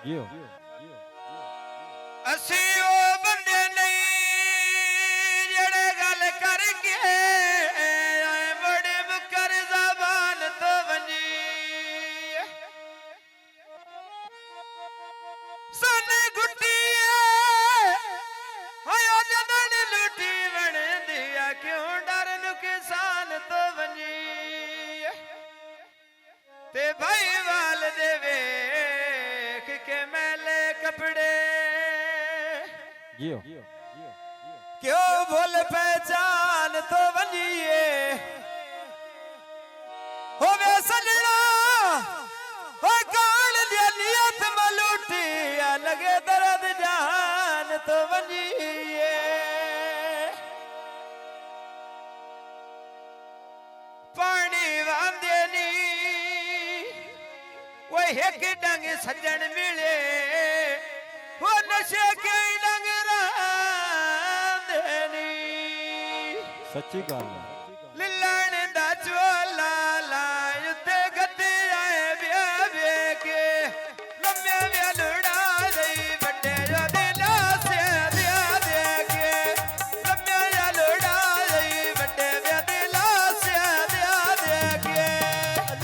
जियो असी ओ बंदे नहीं जड़े गल करके आए बड़े मुकर ज़बान तो वंजी सन गुट्टी होया जदन लुटी बन दिया क्यों डर नु किसान तो वंजी ते भाई वाल दे वेख के मैले कपड़े जियो क्यों भूल पहचान तो बनिए हो वे सजना हो कान दिया नियत मलूटी लगे दर्द जान तो बनिए पानी वांदे नी वो एक डंग सज्जन मिले वो नशे के डंग रांदेनी सच्ची गल लिल्लाण दा चोला लाय ते गते आए ब्या बे के लम्या व्या लुड़ा गई बड़े जो दिला से ब्या दे के लम्या या लुड़ा गई बड़े व्या दिला से ब्या दे के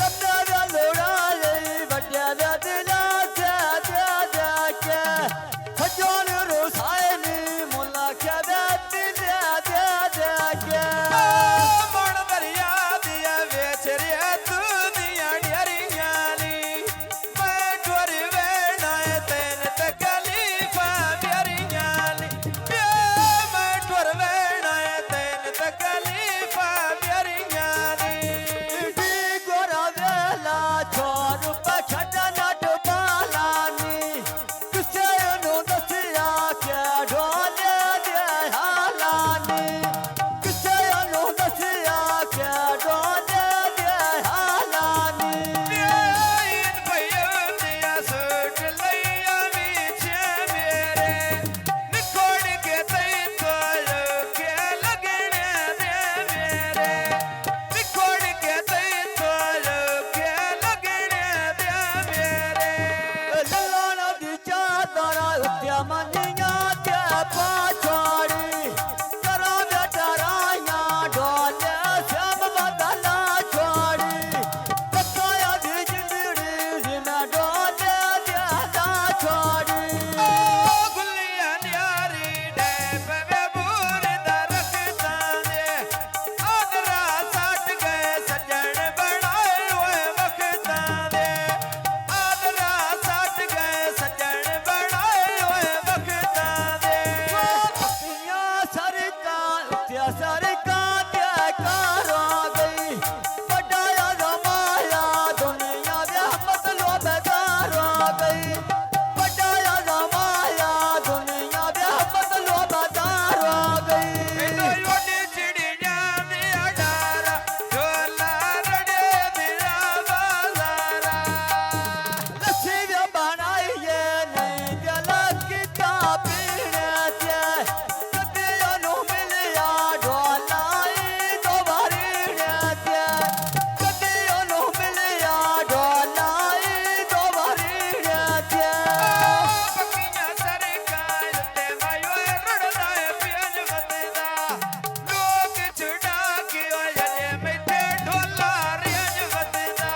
लम्या व्या लुड़ा गई बड़े व्या दिला से ब्या दे के सजोन रोसायनी मुला के बेटी दे दे के मन दरिया दिया बेच रे तू दिया डरियाली मैं ठोर वेना तेन तकलीफा डरियाली मैं ठोर वेना तेन तकलीफा डरियाली डी गोरा वेला छोर पछड़ नट बालानी किसे नु दसिया के ढोले दे हालानी किसे नु दसिया के ढोले दे हालानी इन भैया दिया सूट लैया बीचे मेरे निकोड़ के तई तो के लगने दे मेरे निकोड़ के तई तो के लगने दे मेरे ललाना दी चादरा उत्या मनिया के पाछड़ी करा बेटा राया ढोले श्याम बदला छोड़ी बताया दी जिंदड़ी जिना ढोले दिया छोड़ी गुलिया न्यारी डेप वे बूर दरखता दे आदरा साट गए सज्जन बनाए हुए वक्ता दे आदरा साट गए सज्जन बनाए हुए वक्ता दे पतिया सरका उत्या सरका ते कारो गई बड़ाया जमाया दुनिया में मतलब बेगारो गई बड़ाया जमाया दुनिया में मतलब बेगारो गई तो योडी चिड़िया दिया डारा झोला रड़े दिया बाजारा लस्सी भी बनाइए नहीं गलत की पीने से कदियों नु मिलिया ढोलाई दो भरीने से कदियों नु मिलिया ढोलाई दो भरीने से पकिया सरकार ते मायो रड़दा पियन वतदा लोग छुड़ा के आये मैथे ढोला रियन वतदा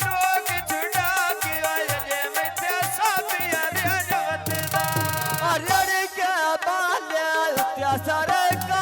लोग छुड़ा के आये मैथे साबिया रियन वतदा अरे के बाले उत्या सारे का